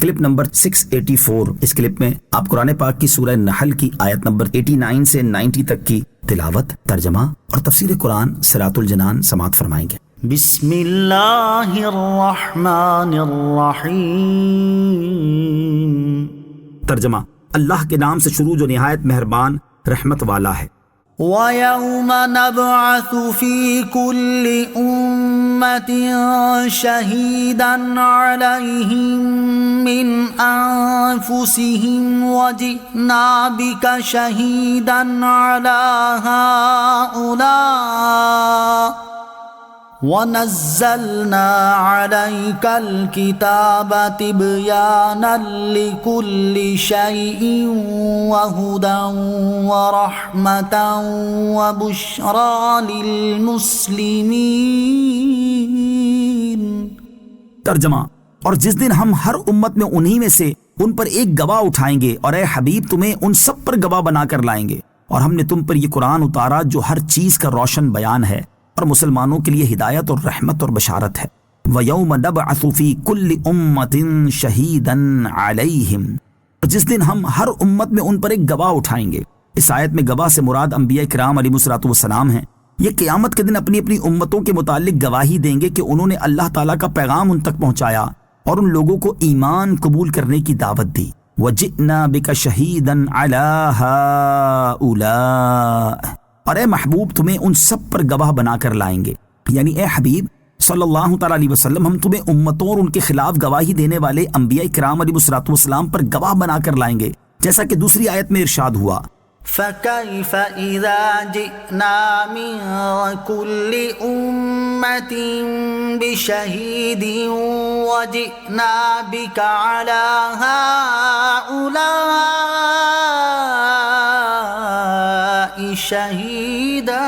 Clip number 684۔ اس clip میں آپ قرآن پاک کی سورہ نحل کی آیت نمبر 89 سے 90 تک کی تلاوت، ترجمہ اور تفسیر قرآن صراط الجنان سماعت فرمائیں گے۔ بسم اللہ الرحمن الرحیم۔ ترجمہ، اللہ کے نام سے شروع جو نہایت مہربان رحمت والا ہے۔ وَيَوْمَ نَبْعَثُ فِي كُلِّ أُمَّةٍ شَهِيدًا عَلَيْهِمْ مِنْ أَنفُسِهِمْ وَجِئْنَا بِكَ شَهِيدًا عَلَى هَؤُلَاءِ وَنَزَّلْنَا عَلَيْكَ الْكِتَابَ تِبْيَانًا لِكُلِّ شَيْءٍ وَهُدًى وَرَحْمَةً وَبُشْرَى لِلْمُسْلِمِينَ۔ ترجمہ، اور جس دن ہم ہر امت میں انہی میں سے ان پر ایک گواہ اٹھائیں گے، اور اے حبیب تمہیں ان سب پر گواہ بنا کر لائیں گے، اور ہم نے تم پر یہ قرآن اتارا جو ہر چیز کا روشن بیان ہے اور مسلمانوں کے لیے ہدایت اور رحمت اور بشارت ہے۔ وَيَوْمَ نَبْعَثُ فِي كُلِّ أُمَّةٍ شَهِيدًا عَلَيْهِمْ، اور جس دن ہم ہر امت میں ان پر ایک گواہ اٹھائیں گے۔ اس آیت میں گواہ سے مراد انبیاء کرام علیہ الصلوۃ والسلام ہیں۔ یہ قیامت کے دن اپنی اپنی امتوں کے متعلق گواہی دیں گے کہ انہوں نے اللہ تعالیٰ کا پیغام ان تک پہنچایا اور ان لوگوں کو ایمان قبول کرنے کی دعوت دی۔ وَجِئْنَا بِكَ شَهِيدًا عَلَى هَؤُلَاءِ، اور اے محبوب تمہیں ان سب پر گواہ بنا کر لائیں گے، یعنی اے حبیب صلی اللہ تعالیٰ علیہ وسلم ہم تمہیں امتوں اور ان کے خلاف گواہی دینے والے انبیاء کرام علیہ الصلوۃ والسلام پر گواہ بنا کر لائیں گے، جیسا کہ دوسری آیت میں ارشاد ہوا، فَكَيْفَ إِذَا جِئْنَا مِن كُلِّ أُمَّةٍ بِشَهِيدٍ وَجِئْنَا بِكَ عَلَى هَؤُلَاءِ شَهِيدًا۔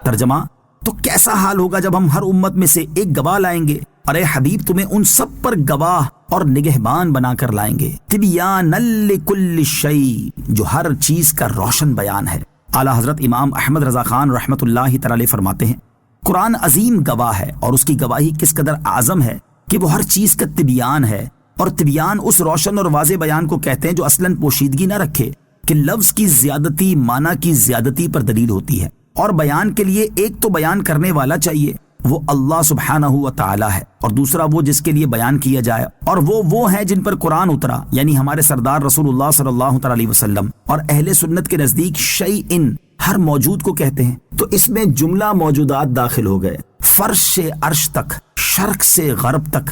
ترجمہ، تو کیسا حال ہوگا جب ہم ہر امت میں سے ایک گواہ لائیں گے، اور اے حبیب تمہیں ان سب پر گواہ اور نگہبان بنا کر لائیں گے۔ تبیانا لکل شیء، جو ہر چیز کا روشن بیان ہے۔ اعلیٰ حضرت امام احمد رضا خان رحمۃ اللہ تعالی فرماتے ہیں، قرآن عظیم گواہ ہے، اور اس کی گواہی کس قدر اعظم ہے کہ وہ ہر چیز کا تبیان ہے، اور تبیان اس روشن اور واضح بیان کو کہتے ہیں جو اصلاً پوشیدگی نہ رکھے، کہ لفظ کی زیادتی معنی کی زیادتی پر دلیل ہوتی ہے، اور بیان کے لیے ایک تو بیان کرنے والا چاہیے، وہ اللہ سبحانہ و تعالی ہے، اور دوسرا وہ جس کے لیے بیان کیا جائے، اور وہ ہیں جن پر قرآن اترا، یعنی ہمارے سردار رسول اللہ صلی اللہ تعالی علیہ وسلم۔ اور اہل سنت کے نزدیک شیئن ہر موجود کو کہتے ہیں، تو اس میں جملہ موجودات داخل ہو گئے، فرش سے عرش تک، شرق سے غرب تک،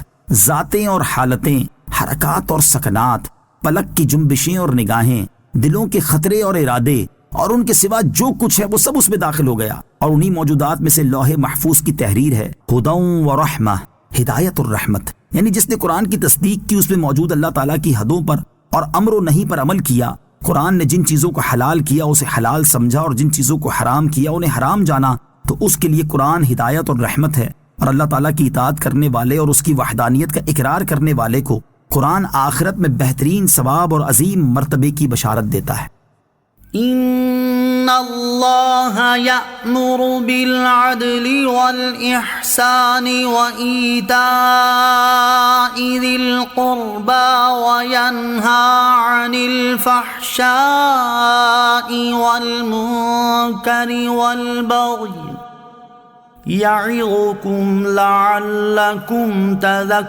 ذاتیں اور حالتیں، حرکات اور سکنات، پلک کی جنبشیں اور نگاہیں، دلوں کے خطرے اور ارادے، اور ان کے سوا جو کچھ ہے وہ سب اس میں داخل ہو گیا، اور انہی موجودات میں سے لوح محفوظ کی تحریر ہے، ہدی و رحمہ، ہدایت اور رحمت، یعنی جس نے قرآن کی تصدیق کی، اس میں موجود اللہ تعالیٰ کی حدوں پر اور امر و نہی پر عمل کیا، قرآن نے جن چیزوں کو حلال کیا اسے حلال سمجھا، اور جن چیزوں کو حرام کیا انہیں حرام جانا، تو اس کے لیے قرآن ہدایت اور رحمت ہے۔ اور اللہ تعالیٰ کی اطاعت کرنے والے اور اس کی وحدانیت کا اقرار کرنے والے کو قرآن آخرت میں بہترین ثواب اور عظیم مرتبے کی بشارت دیتا ہے۔ ان اللہ یأمر بالعدل والإحسان وإیتاء ذی القربى وینہی عن الفحشاء والمنکر والبغی یعظکم لعلکم تذکرون۔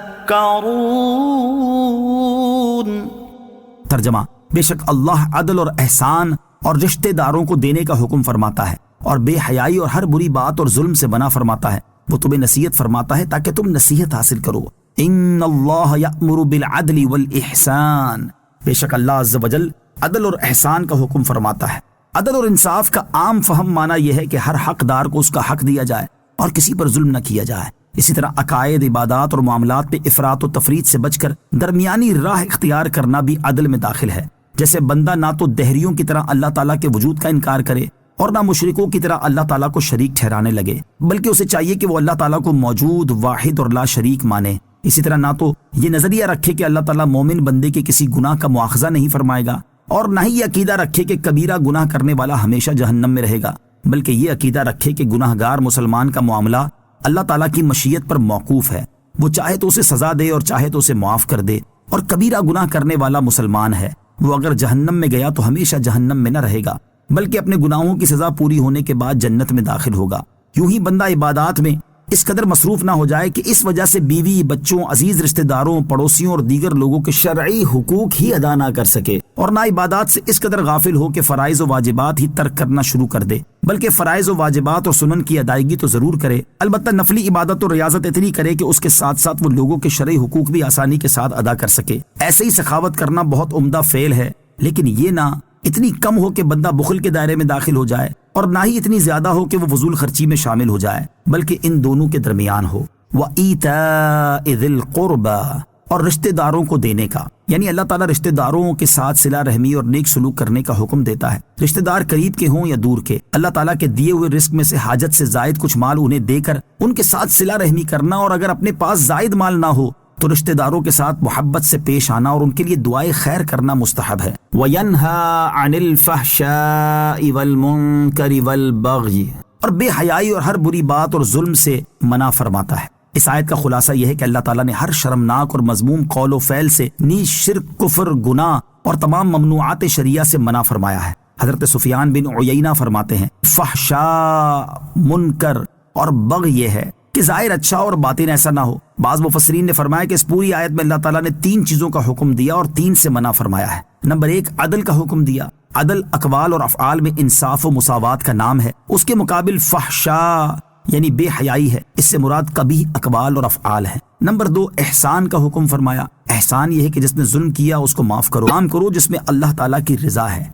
ترجمہ، بے شک اللہ عدل اور احسان اور رشتہ داروں کو دینے کا حکم فرماتا ہے، اور بے حیائی اور ہر بری بات اور ظلم سے منع فرماتا ہے۔ وہ تمہیں نصیحت فرماتا ہے تاکہ تم نصیحت حاصل کرو۔ ان اللہ یأمر بالعدل والاحسان، بے شک اللہ عز و جل عدل اور احسان کا حکم فرماتا ہے۔ عدل اور انصاف کا عام فہم معنی یہ ہے کہ ہر حقدار کو اس کا حق دیا جائے اور کسی پر ظلم نہ کیا جائے۔ اسی طرح عقائد، عبادات اور معاملات میں افراط و تفریط سے بچ کر درمیانی راہ اختیار کرنا بھی عدل میں داخل ہے۔ جیسے بندہ نہ تو دہریوں کی طرح اللہ تعالیٰ کے وجود کا انکار کرے اور نہ مشرکوں کی طرح اللہ تعالیٰ کو شریک ٹھہرانے لگے، بلکہ اسے چاہیے کہ وہ اللہ تعالیٰ کو موجود، واحد اور لا شریک مانے۔ اسی طرح نہ تو یہ نظریہ رکھے کہ اللہ تعالیٰ مومن بندے کے کسی گناہ کا مواخذہ نہیں فرمائے گا، اور نہ ہی یہ عقیدہ رکھے کہ کبیرہ گناہ کرنے والا ہمیشہ جہنم میں رہے گا، بلکہ یہ عقیدہ رکھے کہ گناہ گار مسلمان کا معاملہ اللہ تعالیٰ کی مشیت پر موقوف ہے، وہ چاہے تو اسے سزا دے اور چاہے تو اسے معاف کر دے، اور کبیرہ گناہ کرنے والا مسلمان ہے، وہ اگر جہنم میں گیا تو ہمیشہ جہنم میں نہ رہے گا، بلکہ اپنے گناہوں کی سزا پوری ہونے کے بعد جنت میں داخل ہوگا۔ یوں ہی بندہ عبادات میں اس قدر مصروف نہ ہو جائے کہ اس وجہ سے بیوی، بچوں، عزیز رشتہ داروں، پڑوسیوں اور دیگر لوگوں کے شرعی حقوق ہی ادا نہ کر سکے، اور نہ عبادات سے اس قدر غافل ہو کہ فرائض و واجبات ہی ترک کرنا شروع کر دے، بلکہ فرائض و واجبات اور سنن کی ادائیگی تو ضرور کرے، البتہ نفلی عبادت اور ریاضت اتنی کرے کہ اس کے ساتھ ساتھ وہ لوگوں کے شرعی حقوق بھی آسانی کے ساتھ ادا کر سکے۔ ایسے ہی سخاوت کرنا بہت عمدہ فعل ہے، لیکن یہ نہ اتنی کم ہو کہ بندہ بخل کے دائرے میں داخل ہو جائے، اور نہ ہی اتنی زیادہ ہو کہ وہ فضول خرچی میں شامل ہو جائے، بلکہ ان دونوں کے درمیان ہو۔ وَإِيتَاءِ ذِي الْقُرْبَى، اور رشتہ داروں کو دینے کا، یعنی اللہ تعالیٰ رشتہ داروں کے ساتھ صلہ رحمی اور نیک سلوک کرنے کا حکم دیتا ہے۔ رشتہ دار قریب کے ہوں یا دور کے، اللہ تعالیٰ کے دیے ہوئے رزق میں سے حاجت سے زائد کچھ مال انہیں دے کر ان کے ساتھ صلہ رحمی کرنا، اور اگر اپنے پاس زائد مال نہ ہو تو رشتہ داروں کے ساتھ محبت سے پیش آنا اور ان کے لیے دعائے خیر کرنا مستحب ہے۔ وَيَنْهَا عَنِ الْفَحْشَاءِ وَالْمُنكَرِ وَالْبَغْيِ، اور بے حیائی اور ہر بری بات اور ظلم سے منع فرماتا ہے۔ اس آیت کا خلاصہ یہ ہے کہ اللہ تعالیٰ نے ہر شرمناک اور مذموم قول و فعل سے، نیز شرک، کفر، گناہ اور تمام ممنوعات شریعہ سے منع فرمایا ہے۔ حضرت سفیان بن عیینہ فرماتے ہیں، فحشاء، منکر اور بغی یہ ہے کہ ظاہر اچھا اور باطن ایسا نہ ہو۔ بعض مفسرین نے فرمایا کہ اس پوری آیت میں اللہ تعالیٰ نے 3 چیزوں کا حکم دیا اور 3 سے منع فرمایا ہے۔ نمبر 1، عدل کا حکم دیا۔ عدل اقوال اور افعال میں انصاف و مساوات کا نام ہے۔ اس کے مقابل فحشاء یعنی بے حیائی ہے، اس سے مراد قبیح اقوال اور افعال ہے۔ نمبر 2، احسان کا حکم فرمایا۔ احسان یہ ہے کہ جس نے ظلم کیا اس کو معاف کرو، کام کرو جس میں اللہ تعالیٰ کی رضا ہے۔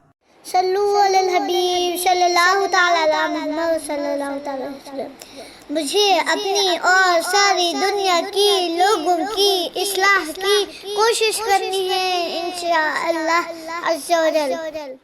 صلو علی الحبیب صلی اللہ تعالی علی محمد صلی اللہ تعالی علیہ وسلم۔ مجھے اپنی اور ساری دنیا کی لوگوں کی اصلاح کی کوشش کرنی ہے انشاءاللہ عز و جل۔